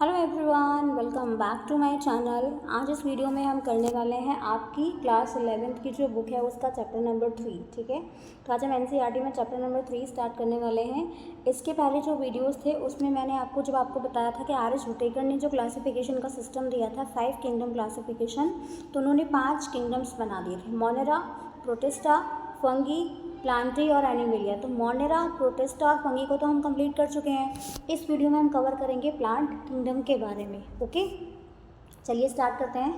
Hello everyone, welcome back to my channel. आज इस video में हम करने वाले हैं आपकी क्लास 11th की जो बुक है उसका चैप्टर नंबर 3। ठीक है, तो आज हम एनसीईआरटी में चैप्टर नंबर 3 स्टार्ट करने वाले हैं। इसके पहले जो वीडियोस थे उसमें मैंने आपको बताया था कि आर एस हुटेकर ने जो क्लासिफिकेशन का सिस्टम दिया था 5 किंगडम क्लासिफिकेशन, तो उन्होंने 5 किंगडम्स बना दिए थे, मोनेरा, प्रोटिस्टा, फंगी, प्लांटी और एनिमेलिया। तो मोनेरा, प्रोटिस्टा और फंगी को तो हम कंप्लीट कर चुके हैं। इस वीडियो में हम कवर करेंगे प्लांट किंगडम के बारे में। ओके, चलिए स्टार्ट करते हैं।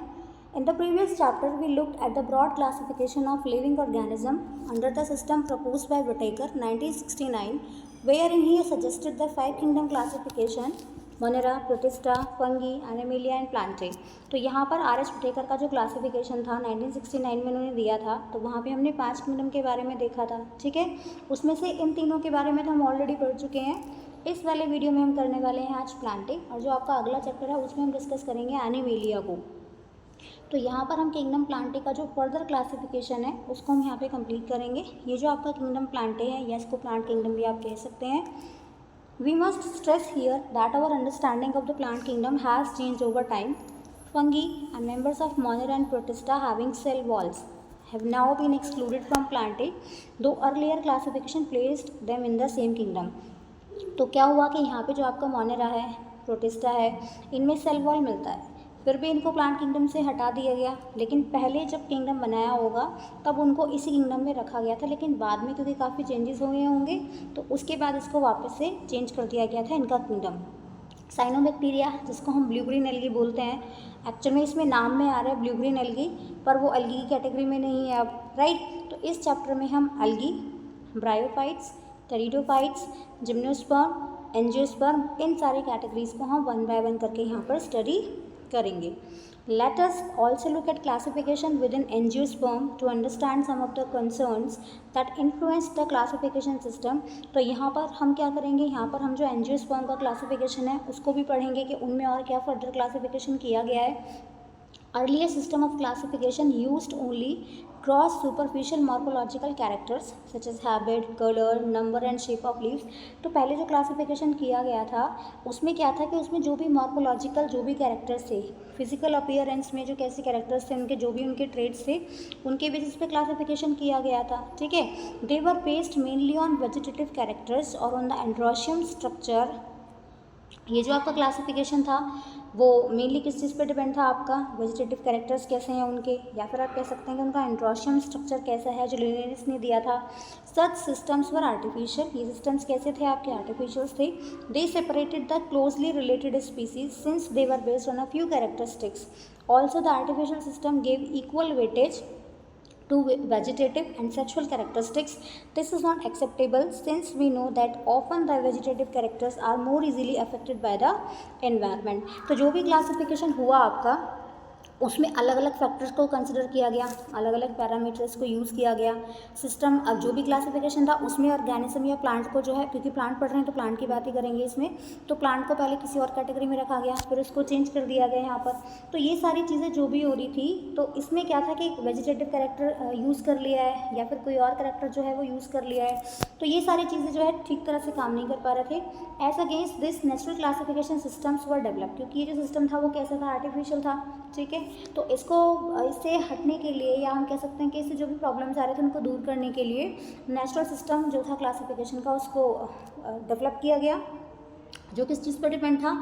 In the previous chapter we looked at the broad classification of living organism under the system proposed by Whittaker 1969, wherein he suggested the 5 kingdom classification Monera, Protista, Fungi, Animalia and Plantae. तो यहाँ पर R S Whittaker का जो classification था 1969 में उन्होंने दिया था, तो वहाँ पे हमने 5 किंगडम के बारे में देखा था। ठीक है, उसमें से इन तीनों के बारे में तो हम ऑलरेडी पढ़ चुके हैं। इस वाले वीडियो में हम करने वाले हैं आज प्लांटे, और जो आपका अगला चैप्टर है उसमें हम डिस्कस करेंगे एनिमेलिया को। तो यहाँ पर हम किंगडम प्लांटे का जो फर्दर क्लासिफिकेशन है उसको हम यहाँ पे कंप्लीट करेंगे। ये जो आपका किंगडम प्लांटे है या इसको प्लांट किंगडम भी आप कह सकते हैं। We must stress here that our understanding of the plant kingdom has changed over time. Fungi and members of Monera and Protista having cell walls have now been excluded from Plantae, though earlier classification placed them in the same kingdom. तो क्या हुआ कि यहाँ पे जो आपका Monera है, protista है, इनमें सेल वॉल मिलता है, फिर भी इनको प्लांट किंगडम से हटा दिया गया। लेकिन पहले जब किंगडम बनाया होगा तब उनको इसी किंगडम में रखा गया था, लेकिन बाद में क्योंकि काफ़ी चेंजेस हुए होंगे तो उसके बाद इसको वापस से चेंज कर दिया गया था इनका किंगडम। साइनोबैक्टीरिया, जिसको हम ब्लू ग्रीन एल्गी बोलते हैं, एक्चुअल में इसमें नाम में आ रहा है ब्लू ग्रीन एल्गी, पर वो एल्गी की कैटेगरी में नहीं है अब, राइट। तो इस चैप्टर में हम algae, bryophytes, pteridophytes, gymnosperm, angiosperm, इन सारी कैटेगरीज को हम वन बाय वन करके यहाँ पर स्टडी करेंगे। Let us also look at classification within angiosperm to understand some of the concerns that influence the classification system। तो यहाँ पर हम क्या करेंगे, यहाँ पर हम जो एंजियोस्पर्म का क्लासिफिकेशन है उसको भी पढ़ेंगे कि उनमें और क्या फर्दर क्लासिफिकेशन किया गया है। Earlier system of classification used only gross superficial morphological characters such as habit, color, number and shape of leaves। तो पहले जो क्लासिफिकेशन किया गया था उसमें क्या था कि उसमें जो भी मॉर्फोलॉजिकल जो भी कैरेक्टर्स थे, फिजिकल अपीयरेंस में जो कैसे कैरेक्टर्स थे, उनके जो भी उनके ट्रेड्स थे, उनके बेसिस पे क्लासिफिकेशन किया गया था। ठीक है, they were based mainly on vegetative characters और ऑन द एंड्रोशियम स्ट्रक्चर। ये जो आपका क्लासिफिकेशन था वो मेनली किस चीज़ पे डिपेंड था आपका, वेजिटेटिव कैरेक्टर्स कैसे हैं उनके, या फिर आप कह सकते हैं कि उनका एंड्रोशियम स्ट्रक्चर कैसा है जो लिनेरिस ने दिया था। सच सिस्टम्स वर आर्टिफिशियल, ये सिस्टम्स कैसे थे आपके, आर्टिफिशियल्स थे। दे separated the closely related species since they were based on a few characteristics. Also the artificial system gave equal weightage to vegetative and sexual characteristics. This is not acceptable since we know that often the vegetative characters are more easily affected by the environment। तो जो भी classification हुआ आपका उसमें अलग अलग factors को consider किया गया, अलग अलग पैरामीटर्स को यूज़ किया गया। सिस्टम अब जो भी क्लासिफिकेशन था उसमें ऑर्गेनिज्म या प्लांट को जो है, क्योंकि प्लांट पढ़ रहे हैं तो प्लांट की बात ही करेंगे इसमें, तो प्लांट को पहले किसी और कैटेगरी में रखा गया, फिर उसको चेंज कर दिया गया यहाँ पर। तो ये सारी चीज़ें जो भी हो रही थी, तो इसमें क्या था कि वेजिटेटिव कैरेक्टर यूज़ कर लिया है या फिर कोई और कैरेक्टर जो है वो यूज़ कर लिया है, तो ये सारी चीज़ें जो है ठीक तरह से काम नहीं कर पा रहे थे। As against this natural classification systems were develop, क्योंकि ये जो सिस्टम था वो कैसा था, आर्टिफिशियल था। ठीक है, तो इससे हटने के लिए, या हम कह सकते हैं कि इससे जो भी प्रॉब्लम्स आ रहे थे उनको दूर करने के लिए नेचुरल सिस्टम जो था क्लासिफिकेशन का उसको डेवलप किया गया, जो किस चीज़ पर डिपेंड था,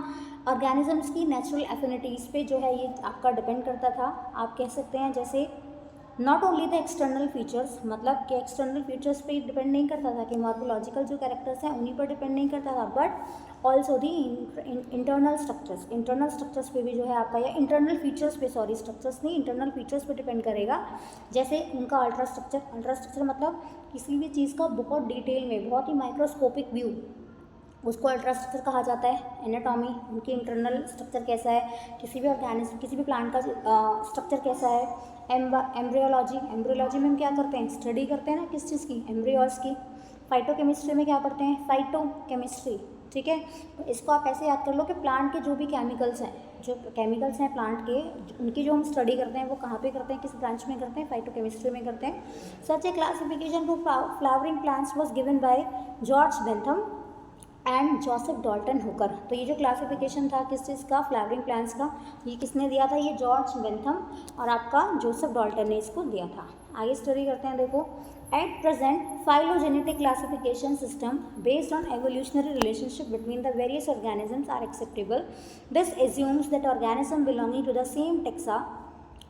ऑर्गेनिजम्स की नेचुरल एफिनिटीज़ पे जो है ये आपका डिपेंड करता था। आप कह सकते हैं जैसे not only the external features, मतलब कि एक्सटर्नल फीचर्स पे डिपेंड नहीं करता था कि मॉर्फोलॉजिकल जो कैरेक्टर्स हैं उन्हीं पर डिपेंड नहीं करता था, but also the internal structures पे भी जो है आपका, या इंटरनल फीचर्स पे, सॉरी स्ट्रक्चर्स नहीं, इंटरनल फीचर्स पे डिपेंड करेगा। जैसे उनका अल्ट्रा स्ट्रक्चर मतलब किसी भी चीज़ का बहुत डिटेल में, बहुत ही माइक्रोस्कोपिक व्यू, उसको अल्ट्रा स्ट्रक्चर कहा जाता है। एनाटॉमी, उनकी इंटरनल स्ट्रक्चर कैसा है, किसी भी ऑर्गेनिज्म, किसी भी प्लांट का स्ट्रक्चर कैसा है। एम्ब्रियोलॉजी में हम क्या करते हैं, स्टडी करते हैं ना किस चीज़ की, एम्ब्रियोज की। फाइटोकेमिस्ट्री में क्या पढ़ते हैं, फाइटोकेमिस्ट्री। ठीक है, तो इसको आप ऐसे याद कर लो कि प्लांट के जो भी केमिकल्स हैं प्लांट के, उनकी जो हम स्टडी करते हैं वो कहाँ पे करते हैं, किस ब्रांच में करते हैं, फाइटोकेमिस्ट्री में करते हैं। Such a classification for flowering plants was given by George Bentham and and Joseph Dalton Hooker. तो ये जो क्लासिफिकेशन था किस चीज़ का, फ्लावरिंग प्लांट्स का, ये किसने दिया था, ये जॉर्ज बेंथम और आपका जोसेफ डाल्टन ने इसको दिया था। आगे स्टडी करते हैं। देखो, at present phylogenetic classification system based on evolutionary relationship between the various organisms are acceptable. This assumes that organism belonging to the same taxa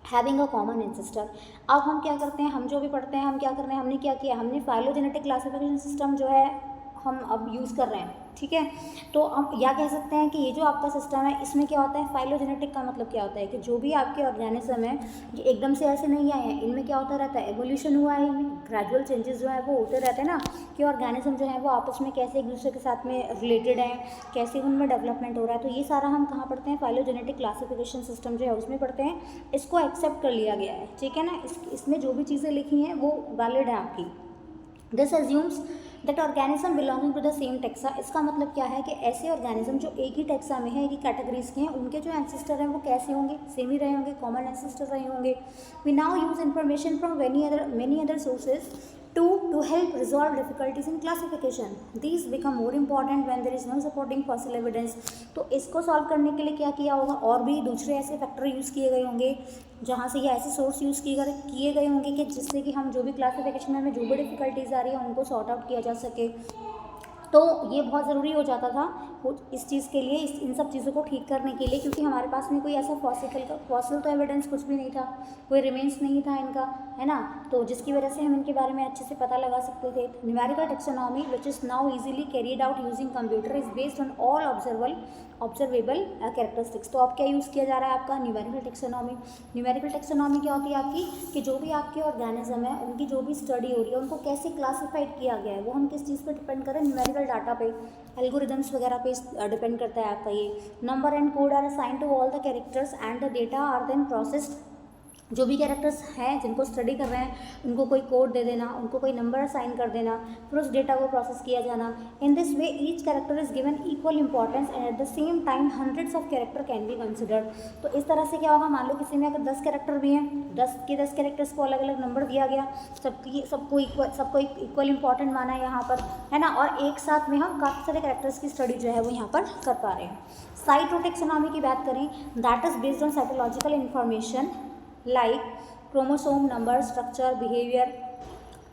having a common ancestor. अब हम क्या करते हैं, हम जो भी पढ़ते हैं, हम क्या कर रहे हैं, हमने क्या किया, हमने फाइलोजेनेटिक क्लासिफिकेशन सिस्टम जो है हम अब यूज़ कर रहे हैं, ठीक है। तो हम या कह सकते हैं कि ये जो आपका सिस्टम है इसमें क्या होता है, फाइलोजेनेटिक का मतलब क्या होता है कि जो भी आपके ऑर्गेनिज्म है ये एकदम से ऐसे नहीं आए हैं, इनमें क्या होता रहता है, एवोल्यूशन हुआ है, इनमें ग्रेजुअल चेंजेस जो है वो होते रहते हैं ना, कि ऑर्गेनिज्म जो है वो आपस में कैसे एक दूसरे के साथ में रिलेटेड हैं, कैसे उनमें डेवलपमेंट हो रहा है। तो ये सारा हम कहाँ पढ़ते हैं, फाइलोजेनेटिक क्लासिफिकेशन सिस्टम जो है उसमें पढ़ते हैं। इसको एक्सेप्ट कर लिया गया है, ठीक है ना। इसमें जो भी चीज़ें लिखी हैं वो वैलिड है आपकी। This assumes that organism belonging to the same taxa. इसका मतलब क्या है कि ऐसे ऑर्गेनिज्म जो एक ही टेक्सा में है, एक ही कैटेगरीज के हैं, उनके जो एंसेस्टर हैं वो कैसे होंगे, सेम ही रहे होंगे, कॉमन एंसेस्टर रहे होंगे। We now use information from many other sources to help resolve difficulties in classification. These become more important when there is no supporting fossil evidence. तो इसको सॉल्व करने के लिए क्या किया होगा, और भी दूसरे ऐसे फैक्टर यूज़ किए गए होंगे जहाँ से ये ऐसे सोर्स यूज़ किए गए होंगे कि जिससे कि हम जो भी क्लासिफिकेशन में जो भी डिफ़िकल्टीज आ रही है उनको सॉर्ट आउट किया जा सके। तो ये बहुत ज़रूरी हो जाता था इस चीज़ के लिए, इन सब चीज़ों को ठीक करने के लिए, क्योंकि हमारे पास में कोई ऐसा फॉसिल तो एविडेंस कुछ भी नहीं था, कोई रिमेन्स नहीं था इनका, है ना। तो जिसकी वजह से हम इनके बारे में अच्छे से पता लगा सकते थे। Numerical taxonomy which is now easily carried out using computer is based on all observable characteristics. तो अब क्या यूज़ किया जा रहा है आपका, न्यूमेरिकल टेक्सोनॉमी। न्यूमेरिकल टेक्सोनॉमी क्या होती है आपकी, कि जो भी आपके ऑर्गेनिज्म है उनकी जो भी स्टडी हो रही है उनको कैसे क्लासीफाइड किया गया है, वो हम किस चीज़ पर डिपेंड करें, न्यूमेरिकल डाटा पे, एल्गोरिदम्स वगैरह पे डिपेंड करता है आपका ये। Number and code are assign to all the characters and the data are then processed. जो भी कैरेक्टर्स हैं जिनको स्टडी कर रहे हैं उनको कोई कोड दे देना, उनको कोई नंबर असाइन कर देना, फिर उस डेटा को प्रोसेस किया जाना। In this way each character is given equal importance and at the same time hundreds of character can be considered. तो इस तरह से क्या होगा, मान लो किसी में अगर 10 कैरेक्टर भी हैं, 10 कैरेक्टर्स को अलग अलग नंबर दिया गया, सबको इक्वल इंपॉर्टेंट माना है यहाँ पर, है ना। और एक साथ में हम काफ़ी सारे कैरेक्टर्स की स्टडी जो है वो यहाँ पर कर पा रहे हैं। साइटोटेक्सोनॉमी की बात करें, that is based on psychological information like chromosome number, structure, behavior.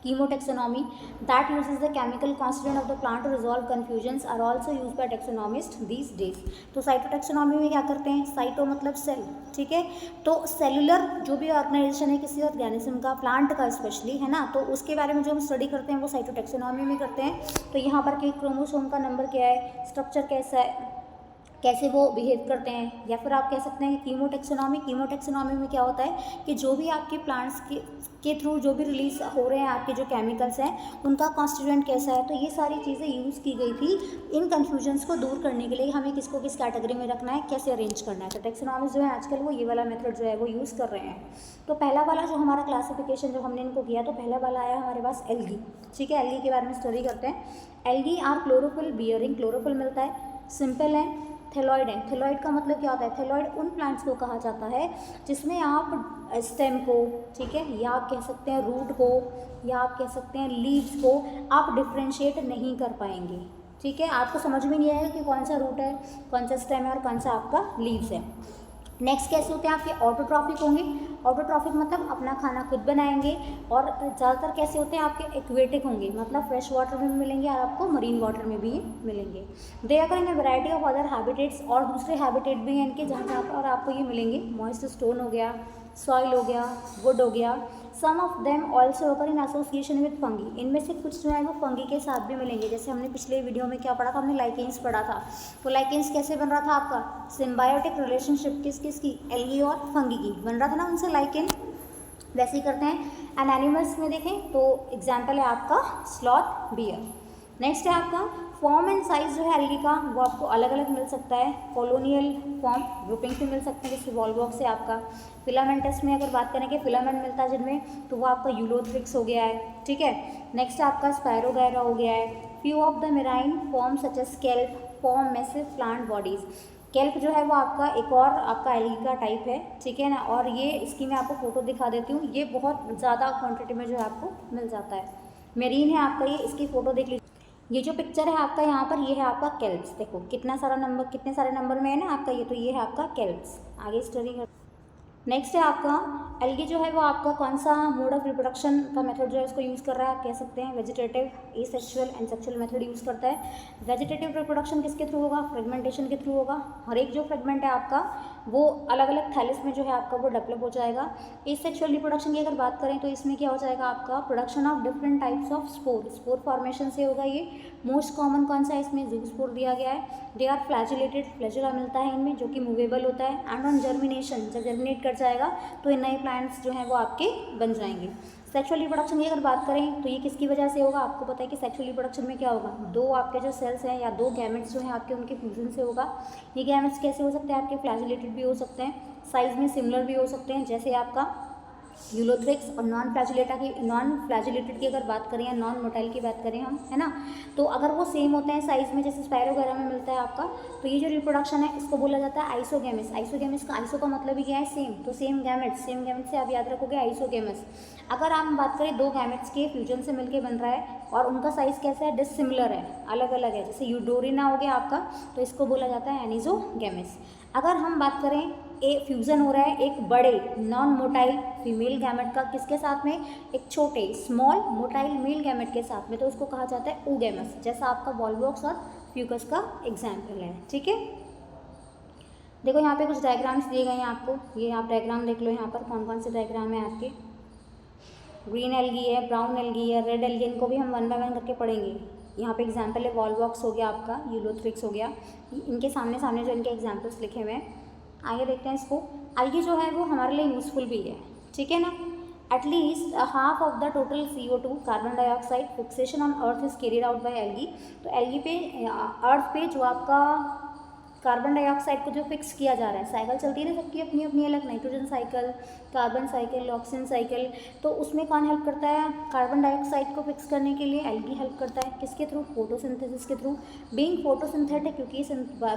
Chemotaxonomy that uses the chemical constituent of the plant to resolve confusions are also used by taxonomists these days. तो cytotaxonomy में क्या करते हैं, cyto मतलब cell, ठीक है। तो cellular जो भी ऑर्गेनाइजेशन है किसी ऑर्गेनिज्म का, प्लांट का स्पेशली, है ना, तो उसके बारे में जो हम स्टडी करते हैं वो साइटोटैक्सोनॉमी में करते हैं। तो यहाँ पर कि क्रोमोसोम का नंबर क्या है, स्ट्रक्चर कैसा है, कैसे वो बिहेव करते हैं, या फिर आप कह सकते हैं कीमोटेक्सोनॉमी में क्या होता है कि जो भी आपके प्लांट्स के थ्रू जो भी रिलीज हो रहे हैं आपके जो केमिकल्स हैं उनका कॉन्स्टिट्यूएंट कैसा है। तो ये सारी चीज़ें यूज़ की गई थी इन कन्फ्यूजन्स को दूर करने के लिए, हमें किसको किस कैटेगरी में रखना है, कैसे अरेंज करना है। तो टेक्सोनॉमिस्ट जो है आजकल वो ये वाला मेथड जो है वो यूज़ कर रहे हैं। तो पहला वाला जो हमारा क्लासिफिकेशन जो हमने इनको किया, तो पहला वाला आया हमारे पास एल्गी, ठीक है। एल्गी के बारे में स्टडी करते हैं। Algae are chlorophyll bearing, chlorophyll मिलता है, सिंपल है, थैलॉइड है। थैलॉइड का मतलब क्या होता है, थैलॉइड उन प्लांट्स को कहा जाता है जिसमें आप स्टेम को, ठीक है, या आप कह सकते हैं रूट को, या आप कह सकते हैं लीव्स को आप डिफ्रेंशिएट नहीं कर पाएंगे, ठीक है। आपको समझ में नहीं आएगा कि कौन सा रूट है, कौन सा स्टेम है और कौन सा आपका लीव्स है। नेक्स्ट कैसे होते हैं आपके, ऑटोट्रॉफिक होंगे। ऑटोट्रॉफिक मतलब अपना खाना खुद बनाएंगे, और ज़्यादातर कैसे होते हैं आपके एक्वेटिक होंगे, मतलब फ्रेश वाटर में भी मिलेंगे और आपको मरीन वाटर में भी मिलेंगे। दे अगर इन वैरायटी ऑफ अदर हैबिटेट्स, और दूसरे हैबिटेट भी हैं इनके जहाँ पर आपको ये मिलेंगे, मॉइस्ट स्टोन हो गया, सॉइल हो गया, वुड हो गया। सम ऑफ देम ऑल्सो ओकर इन एसोसिएशन विद फंगी, इनमें से कुछ जो है वो फंगी के साथ भी मिलेंगे। जैसे हमने पिछले वीडियो में क्या पढ़ा था, हमने लाइकेंस पढ़ा था। तो लाइकेंस कैसे बन रहा था आपका, सिम्बायोटिक रिलेशनशिप किसकी, एल्गी और फंगी की बन रहा था ना उनसे लाइकेन, वैसे ही करते हैं। एंड एनिमल्स में देखें तो एग्जाम्पल है आपका स्लॉथ, बियर। नेक्स्ट है आपका फॉर्म एंड साइज जो है एल्गी का वो आपको अलग अलग मिल सकता है। कॉलोनियल फॉर्म ग्रुपिंग से मिल सकते हैं, जैसे वॉलवॉक्स से आपका। फिलामेंटस में अगर बात करें कि फिलामेंट मिलता है जिनमें, तो वो आपका यूलोथ्रिक्स हो गया है, ठीक है। नेक्स्ट आपका स्पायरोगायरा हो गया है। Few of the marine form such as kelp form massive plant bodies. Kelp जो है वो आपका एक और आपका एल्गी का टाइप है, ठीक है ना। और ये इसकी मैं आपको फोटो दिखा देती हूँ, ये बहुत ज़्यादा क्वांटिटी में जो है आपको मिल जाता है। मेरीन है आपका ये, इसकी फ़ोटो देख लीजिए। ये जो पिक्चर है आपका यहाँ पर, ये है आपका कैल्प्स। देखो कितना सारा नंबर, कितने सारे नंबर में है ना आपका ये, तो ये है आपका कैल्प्स। आगे स्टडी कर। नेक्स्ट है आपका एल्गी जो है वो आपका कौन सा मोड ऑफ रिप्रोडक्शन का मेथड जो है उसको यूज़ कर रहा है, आप कह सकते हैं vegetative, asexual and sexual method use करता है। वेजिटेटिव रिप्रोडक्शन किसके थ्रू होगा, फ्रेगमेंटेशन के थ्रू होगा। हर एक जो फ्रेगमेंट है आपका वो अलग अलग थैलिस में जो है आपका वो डेवलप हो जाएगा। एसेक्सुअल रिप्रोडक्शन की अगर बात करें तो इसमें क्या हो जाएगा आपका production of different types of spore, spore formation से होगा ये। मोस्ट कॉमन कौन सा है इसमें, ज़ूस्पोर दिया गया है। दे आर फ्लैजिलेटेड, फ्लैजुला मिलता है इनमें जो कि मूवेबल होता है। एंड ऑन जर्मिनेशन, जब जर्मिनेट कर जाएगा तो ये नए प्लांट्स जो हैं वो आपके बन जाएंगे। सेक्सुअल रिप्रोडक्शन की अगर बात करें तो ये किसकी वजह से होगा, आपको पता है कि सेक्सुअल रिप्रोडक्शन में क्या होगा, दो आपके जो सेल्स हैं या दो गैमेट्स जो हैं आपके उनके फ्यूजन से होगा। ये गैमेट्स कैसे हो सकते हैं आपके, फ्लैजिलेटेड भी हो सकते हैं, साइज में सिमिलर भी हो सकते हैं, जैसे आपका यूलोथ्रिक्स। और नॉन फ्लैजिलेटेड की अगर बात करें या नॉन मोटाइल की बात करें हम, है ना, तो अगर वो सेम होते हैं साइज में जैसे स्पाइरो वगैरह में मिलता है आपका, तो ये जो रिप्रोडक्शन है इसको बोला जाता है आइसोगेमस। आइसोगेमस का आइसो का मतलब ही क्या है, सेम, तो सेम गैमेट्स से आप याद रखोगे आइसोगेमस। अगर हम बात करें दो गैमेट्स के फ्यूजन से मिलकर बन रहा है और उनका साइज कैसा है, डिसिमिलर है, अलग अलग है, जैसे यूडोरिना हो गया आपका, तो इसको बोला जाता है एनिसोगेमस। अगर हम बात करें फ्यूज़न हो रहा है एक बड़े नॉन मोटाइल फीमेल गैमेट का किसके साथ में, एक छोटे स्मॉल मोटाइल मेल गैमेट के साथ में, तो उसको कहा जाता है oogamous, जैसा आपका वॉल्वॉक्स और फ्यूकस का एग्जाम्पल है। ठीक है, देखो यहाँ पे कुछ डायग्राम्स दिए गए हैं आपको, ये आप डायग्राम देख लो यहाँ पर कौन कौन से डायग्राम है आपके। ग्रीन एल्गी है, ब्राउन एल्गी है, रेड एल्गी, इनको भी हम वन बाय वन करके पढ़ेंगे। यहाँ पे एग्जाम्पल है वॉल्वॉक्स हो गया आपका, यूलोथ्रिक्स हो गया, इनके सामने सामने जो इनके एग्जाम्पल्स लिखे हुए हैं। आगे देखते हैं इसको। एल्गी जो है वो हमारे लिए यूज़फुल भी है, ठीक है ना। At least half of the total CO2 carbon dioxide fixation on earth is carried out by algae. तो एल्गी पे अर्थ पे जो आपका कार्बन डाइऑक्साइड को जो फिक्स किया जा रहा है, साइकिल चलती है ना सबकी अपनी अपनी अलग, nitrogen cycle, carbon cycle, oxygen cycle, तो उसमें कौन हेल्प करता है, कार्बन डाइऑक्साइड को फिक्स करने के लिए एल्गी हेल्प करता है। किसके थ्रू, फोटोसिंथेसिस के थ्रू। बीइंग फोटोसिंथेटिक, क्योंकि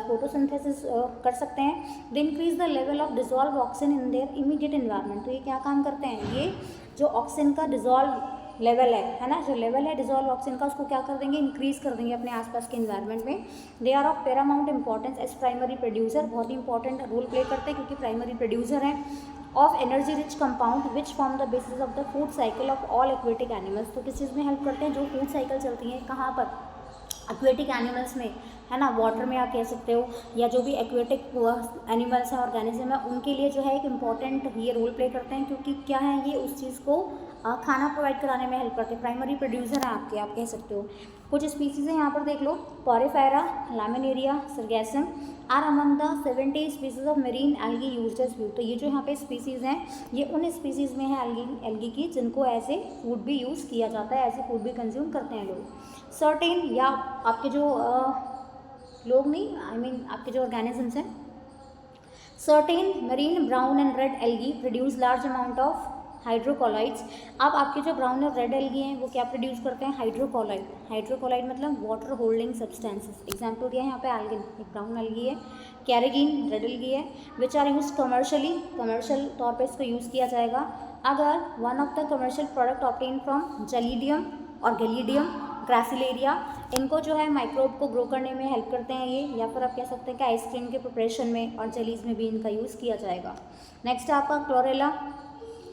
फोटोसिंथेसिस कर सकते हैं, they increase the level of dissolve oxygen in their immediate environment. तो ये क्या काम करते हैं, ये जो ऑक्सीजन का डिजॉल्व लेवल है ना, जो लेवल है डिजॉल्व ऑक्सीजन का, उसको क्या कर देंगे, इंक्रीज कर देंगे अपने आसपास के इन्वायरमेंट में। They are of paramount importance as primary producer, बहुत ही इंपॉर्टेंट रोल प्ले करते हैं क्योंकि प्राइमरी प्रोड्यूसर हैं of energy rich compound which form the basis of the food cycle of all aquatic animals. तो किस चीज़ में हेल्प करते हैं, जो फूड साइकिल चलती है कहाँ पर, एक्वेटिक एनिमल्स में, है ना, वाटर में आप कह सकते हो, या जो भी एक्वेटिक एनिमल्स हैं, ऑर्गेनिज्म है, उनके लिए जो है एक इम्पॉर्टेंट ये रोल प्ले करते हैं, क्योंकि क्या है, ये उस चीज़ को खाना प्रोवाइड कराने में हेल्प करते हैं, प्राइमरी प्रोड्यूसर हैं आपके, आप कह सकते हो। कुछ स्पीसीज़ हैं यहाँ पर देख लो, Porifera, Laminaria, Sargassum are among the 70 species of marine algae used as food. तो ये जो यहाँ पे स्पीसीज़ हैं ये उन स्पीसीज़ में है एल्गी की जिनको एज ए फूड भी यूज़ किया जाता है, एज ए फूड भी कंज्यूम करते हैं लोग। सर्टेन या आपके जो लोग नहीं, आई मीन आपके जो ऑर्गेनिजम्स हैं, certain marine brown and red algae produce large amount of hydrocolloids. अब आपके जो ब्राउन और रेड एल्गी हैं वो क्या प्रोड्यूस करते हैं, हाइड्रोकोलाइड। हाइड्रोकोलाइड मतलब वाटर होल्डिंग सब्सटेंसेस। एग्जाम्पल दिया है यहाँ पे एल्गिन, एक ब्राउन एल्गी है, कैरेगिन रेड एल्गी है, which are use commercially, commercial तौर पे इसको यूज़ किया जाएगा agar one of the commercial product obtain from Gelidium और गैलिडियम ग्रासिलेरिया, इनको जो है माइक्रोब को ग्रो करने में हेल्प करते हैं ये, या फिर आप कह सकते हैं कि आइसक्रीम के प्रिपरेशन में और जेलीज में भी इनका यूज़ किया जाएगा। नेक्स्ट आपका क्लोरेला,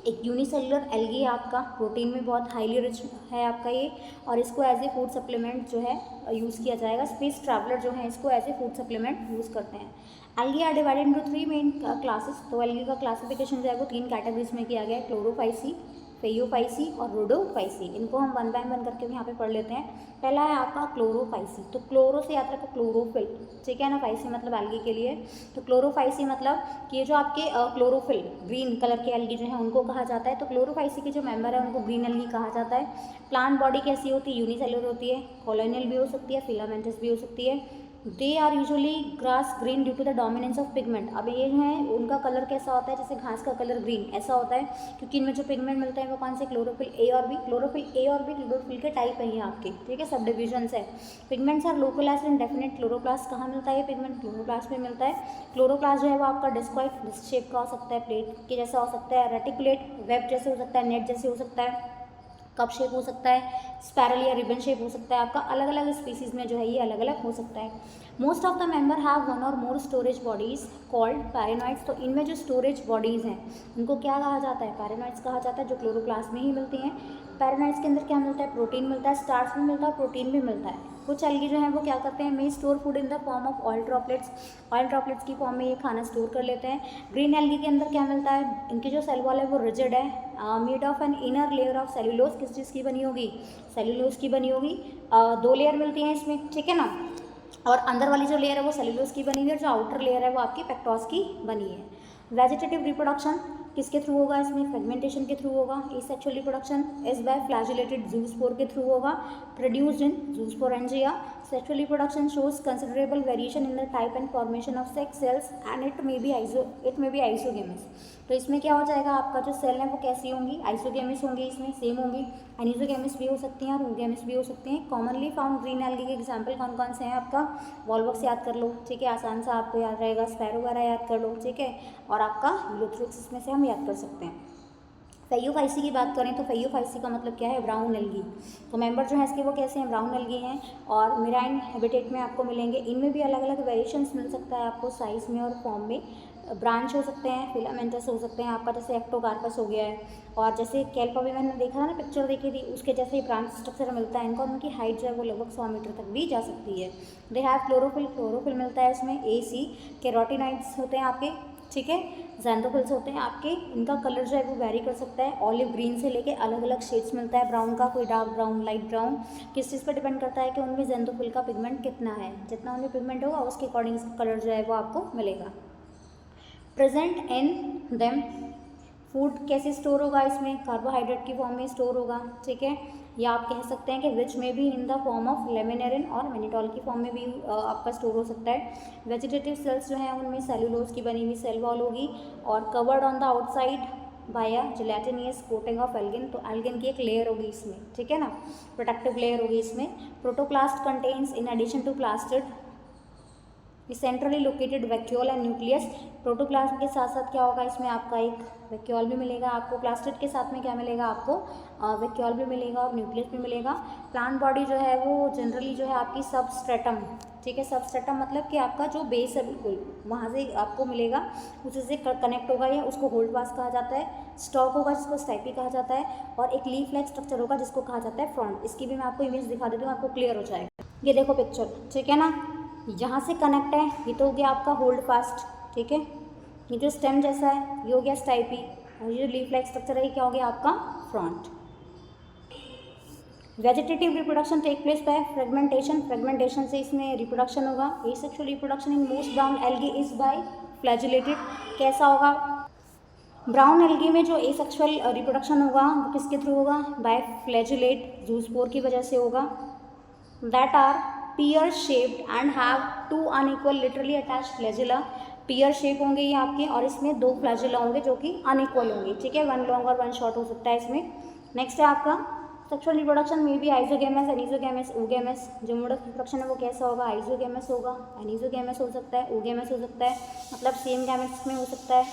एक यूनिसेलुलर एल्गी है आपका, प्रोटीन में बहुत हाईली रिच है आपका ये, और इसको एज ए फूड सप्लीमेंट जो है यूज़ किया जाएगा। स्पेस ट्रैवलर जो है इसको as a food supplement use करते हैं। Algae are divided into 3 main classes. तो एल्गी का क्लासिफिकेशन जो है वो 3 कैटेगरीज में किया गया है, क्लोरोफाइसी, फेयोफाइसी और रोडोफाइसी। इनको हम वन बाय वन करके यहाँ पे पढ़ लेते हैं। पहला है आपका क्लोरोफाइसी, तो क्लोरो से याद रखो क्लोरोफिल, ठीक है ना, फाइसी मतलब एल्गी के लिए। तो क्लोरोफाइसी मतलब कि ये जो आपके क्लोरोफिल ग्रीन कलर के एल्गी जो है उनको कहा जाता है। तो क्लोरोफाइसी के जो मेंबर है उनको ग्रीन एल्गी कहा जाता है। प्लांट बॉडी कैसी होती है, यूनिसेलुलर होती है, कॉलोनियल भी हो सकती है, फिलामेंटस भी हो सकती है। They are usually grass green due to the dominance of pigment. अब ये जो है उनका कलर कैसा होता है, जैसे घास का कलर ग्रीन ऐसा होता है, क्योंकि इनमें जो पिगमेंट मिलते हैं वो कौन से, क्लोरोफिल ए और बी। क्लोरोफिल ए और बी क्लोरोफिल के टाइप है ये आपके, ठीक है, सब डिविजन्स है। Pigments are localised in definite chloroplast. कहाँ मिलता है ये पिगमेंट, क्लोरोप्लास्ट में मिलता है। क्लोरोप्लास्ट जो है वो आपका डिस्कॉइड, डिस्क शेप का हो सकता है, प्लेट के जैसा हो सकता है, रेटिकुलेट वेब जैसे हो सकता है, नेट जैसे हो सकता है, कप शेप हो सकता है, स्पायरल या रिबन शेप हो सकता है आपका, अलग अलग स्पीसीज़ में जो है ये अलग अलग हो सकता है। Most of the member have one और मोर स्टोरेज बॉडीज़ कॉल्ड पैरानॉइड्स। तो इनमें जो स्टोरेज बॉडीज़ हैं उनको क्या कहा जाता है, पैरानॉइड्स कहा जाता है, जो क्लोरोप्लास्ट में ही मिलती हैं। पैरानॉइड्स के अंदर क्या मिलता है, प्रोटीन मिलता है, स्टार्च भी मिलता है, प्रोटीन भी मिलता है। कुछ एल्गी जो है वो क्या करते हैं, may store food in the form of oil droplets, oil droplets की फॉर्म में ये खाना स्टोर कर लेते हैं। ग्रीन एल्गी के अंदर क्या मिलता है, इनकी जो सेल वॉल है वो रिजिड है, made of an inner layer of cellulose, किस चीज़ की बनी होगी, सेल्यूलोज की बनी होगी। 2 लेयर मिलती हैं इसमें, ठीक है ना, और अंदर वाली जो लेयर है वो सेल्यूलोज की बनी हुई है, जो आउटर लेयर है वो आपकी पेक्टोस की बनी है। वेजिटेटिव रिप्रोडक्शन किसके थ्रू होगा, इसमें फ्रेगमेंटेशन के थ्रू होगा। Asexual reproduction is by flagellated zoospore के थ्रू होगा, produced in zoosporangia. Sexual reproduction shows considerable variation in the type and formation of sex cells and it may be isogamous. तो इसमें क्या हो जाएगा, आपका जो सेल है वो कैसी होंगी, आइसोगेमस होंगी, इसमें सेम होंगी। एनिसोगेमस भी हो सकती हैं और oogamous भी हो सकते हैं। कॉमनली फाउंड ग्रीन एल्गी के एग्जाम्पल कौन कौन से हैं, आपका वॉल्वक्स याद कर लो, ठीक है, आसान सा आपको याद रहेगा, स्पैरो वगैरह याद कर लो, ठीक है, और आपका यूलोथ्रिक्स इसमें से हम याद कर सकते हैं। फेयोफाइसी की बात करें तो फेयोफाइसी का मतलब क्या है, ब्राउन एल्गी। तो मेंबर जो है इसके वो कैसे हैं, ब्राउन एल्गी हैं और मेराइन हैबिटेट में आपको मिलेंगे। इनमें भी अलग अलग वेरिएशंस मिल सकता है आपको साइज़ में और फॉर्म में। ब्रांच हो सकते हैं, फिलामेंटस हो सकते हैं आपका, जैसे एक्टोकार्पस हो गया है, और जैसे कैल्पा भी मैंने देखा था ना, पिक्चर देखी थी, उसके जैसे ही ब्रांच स्ट्रक्चर मिलता है इनको, उनकी हाइट जो है वो लगभग 100 मीटर तक भी जा सकती है। दे हैव क्लोरोफिल मिलता है इसमें, AC। कैरोटिनाइड्स होते हैं आपके, ठीक है, ज़ैंथोफिल्स होते हैं आपके। इनका कलर जो है वो वेरी कर सकता है, ऑलिव ग्रीन से लेके अलग अलग शेड्स मिलता है ब्राउन का, कोई डार्क ब्राउन, लाइट ब्राउन। किस चीज़ पर डिपेंड करता है कि उनमें ज़ैंथोफिल का पिगमेंट कितना है, जितना उनमें पिगमेंट होगा उसके अकॉर्डिंग कलर जो है वो आपको मिलेगा। प्रेजेंट इन देम फूड कैसे स्टोर होगा, इसमें कार्बोहाइड्रेट की फॉर्म में स्टोर होगा, ठीक है, या आप कह सकते हैं कि विच में भी इन द फॉर्म ऑफ लेमिनेरिन और मैनिटॉल की फॉर्म में भी आपका स्टोर हो सकता है। वेजिटेटिव सेल्स जो हैं उनमें सेलुलोज की बनी हुई सेल वॉल होगी और covered on the outside by gelatinous coating of algin. तो एल्गिन की एक लेयर होगी इसमें, ठीक है ना, प्रोटेक्टिव लेयर होगी इसमें। Protoplast contains in addition to plastid centrally located vacuole and nucleus. Protoplasm के साथ साथ क्या होगा, इसमें आपका एक वैक्यूल भी मिलेगा आपको, प्लास्टिड के साथ में क्या मिलेगा आपको, वैक्यूल भी मिलेगा और न्यूक्लियस भी मिलेगा। प्लांट बॉडी जो है वो जनरली जो है आपकी सबस्ट्रेटम, ठीक है, सबस्ट्रेटम मतलब कि आपका जो बेस है बिल्कुल वहाँ से आपको मिलेगा, उसी से कनेक्ट होगा, या उसको होल्ड पास कहा जाता है। स्टॉक होगा जिसको स्टाइपी कहा जाता है, और एक लीफ लाइक स्ट्रक्चर होगा जिसको कहा जाता है फ्रॉन्ट। इसकी भी मैं आपको इमेज दिखा देती हूँ, आपको क्लियर हो जाएगा। ये देखो पिक्चर, ठीक है ना, यहाँ से कनेक्ट है, ये तो हो गया आपका होल्ड फास्ट, ठीक है, ये जो स्टेम जैसा है ये हो गया स्टाइपी, और ये जो लीफ लाइक स्ट्रक्चर है ये क्या हो गया आपका front. Vegetative reproduction take place by fragmentation, fragmentation से इसमें रिप्रोडक्शन होगा। Asexual reproduction in most brown algae is by flagellated. कैसा होगा, ब्राउन एल्गी में जो एसेक्सुअल रिप्रोडक्शन होगा वो किसके थ्रू होगा, बाय फ्लैजिलेट, ज़ूस्पोर की वजह से होगा। That are pear shaped and have 2 unequal laterally attached flagella. Pear shape होंगे ये आपके, और इसमें 2 फ्लैजिला होंगे जो कि अनइक्वल होंगे, ठीक है, 1 लॉन्ग और 1 शॉर्ट हो सकता है इसमें। नेक्स्ट है आपका सेक्सुअल रिप्रोडक्शन में भी आइसोगेमस, एनिसोगेमस, oogamous। जो मोड ऑफ रिप्रोडक्शन है वो कैसा होगा, आइसोगेमस होगा, एनिसोगेमस हो सकता है, oogamous हो सकता है, मतलब सेम गैमेट्स में हो सकता है,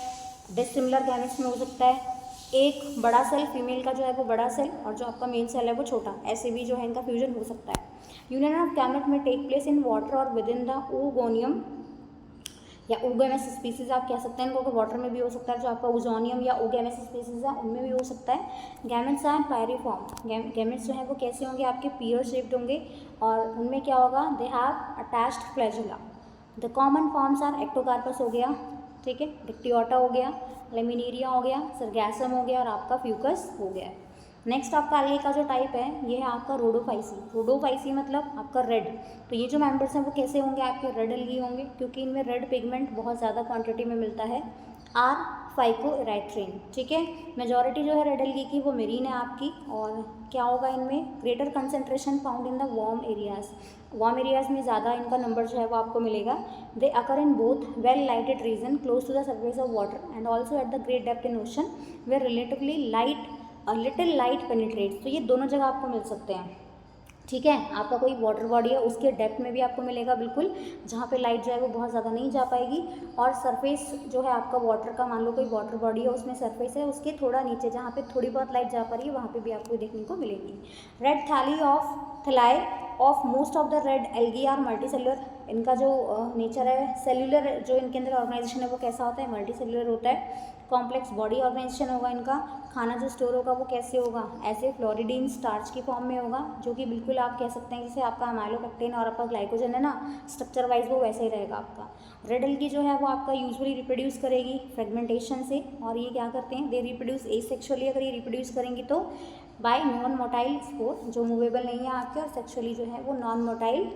डिसिमिलर गैमेट्स में हो सकता है। एक बड़ा सेल फीमेल का जो है वो बड़ा सेल, और जो आपका मेल सेल है वो छोटा, ऐसे भी जो है इनका फ्यूजन हो सकता है। यूनियन ऑफ गैमेट में टेक प्लेस इन वाटर और विद इन द ओगोनियम या oogamous स्पीसीज आप कह सकते हैं इनको, वाटर में भी हो सकता है, जो आपका ओजोनियम या oogamous स्पीसीज है उनमें भी हो सकता है। गैमेट्स आर पायरिफॉर्म, गैमेट्स जो है वो कैसे होंगे आपके, पियर शेप्ड होंगे, और उनमें क्या होगा, they have attached flagella. The common forms are Ectocarpus हो गया, ठीक है, डिक्टियोटा हो गया, लेमिनेरिया हो गया, सरगैसम हो गया, और आपका फ्यूकस हो गया। नेक्स्ट आपका एल्गी का जो टाइप है ये है आपका रोडोफाइसी। रोडोफाइसी मतलब आपका रेड। तो ये जो मेंबर्स हैं वो कैसे होंगे आपके, रेड एल्गी होंगे, क्योंकि इनमें रेड पिगमेंट बहुत ज़्यादा क्वांटिटी में मिलता है। आर फाइकोइराइट्रिन, ठीक है, मेजॉरिटी जो है रेड एल्गी की वो मेरीन है आपकी। और क्या होगा इनमें, greater concentration found in the warm areas, warm areas में ज़्यादा इनका नंबर जो है वो आपको मिलेगा। They occur in both well lighted region close to the surface of water and also at the great depth in ocean where relatively light little light penetrates. तो ये दोनों जगह आपको मिल सकते हैं, ठीक है। आपका कोई वाटर बॉडी है उसके डेप्थ में भी आपको मिलेगा बिल्कुल, जहाँ पे लाइट जो है वो बहुत ज़्यादा नहीं जा पाएगी। और सरफेस जो है आपका वाटर का, मान लो कोई वाटर बॉडी है उसमें सरफेस है, उसके थोड़ा नीचे जहाँ पे थोड़ी बहुत लाइट जा पा रही है वहाँ पे भी आपको देखने को मिलेगी। Red thalli of thalli of most of the red algae are multicellular सेल्युलर। इनका जो नेचर है, सेल्युलर जो इनके अंदर ऑर्गेनाइजेशन है वो कैसा होता है, मल्टी सेल्युलर होता है। कॉम्प्लेक्स बॉडी ऑर्गेनाइजेशन होगा इनका। खाना जो स्टोर होगा वो कैसे होगा, ऐसे फ्लोरिडीन स्टार्च की फॉर्म में होगा, जो कि बिल्कुल आप कह सकते हैं जैसे आपका अमाइलोपेक्टिन और आपका ग्लाइकोजन है ना, स्ट्रक्चर वाइज वो वैसे ही रहेगा आपका। रेड एल्गी जो है वो आपका यूजुअली रिप्रोड्यूस करेगी फ्रेगमेंटेशन से, और ये क्या करते हैं, दे रिप्रोड्यूस एसेक्सुअली। अगर ये रिप्रोड्यूस करेंगी तो बाय नॉन मोटाइल स्पोर, जो मूवेबल नहीं है आपके, और सेक्सुअली जो है वो नॉन मोटाइल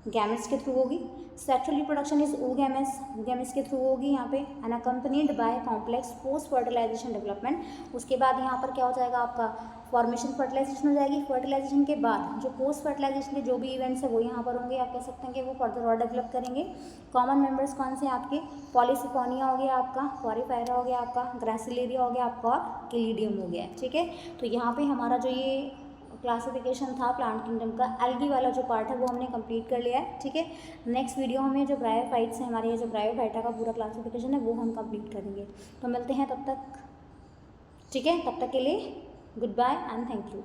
गैमेट्स के थ्रू होगी। सेक्सुअल रिप्रोडक्शन इज oogamous के थ्रू होगी यहाँ पे, and accompanied by complex post fertilisation development. उसके बाद यहाँ पर क्या हो जाएगा आपका, फॉर्मेशन फर्टिलाइजेशन हो जाएगी। फर्टिलाइजेशन के बाद जो पोस्ट फर्टिलाइजेशन के जो भी इवेंट्स है वो यहाँ पर होंगे, आप कह सकते हैं कि वो फर्दर और डेवलप करेंगे। कॉमन मेंबर्स कौन से आपके, पॉलीसिफोनिया हो गया आपका, पॉरीफायरा हो गया आपका, ग्रासिलेरिया हो गया आपका, और किलीडियम हो गया। ठीक है, तो यहाँ पे हमारा जो ये क्लासिफिकेशन था प्लांट किंगडम का, एल्गी वाला जो पार्ट है वो हमने कंप्लीट कर लिया है। ठीक है, नेक्स्ट वीडियो में जो ब्रायोफाइट्स हैं हमारे, ये जो ब्रायोफाइटा का पूरा क्लासिफिकेशन है वो हम कंप्लीट करेंगे। तो मिलते हैं तब तक, ठीक है, तब तक के लिए goodbye and thank you.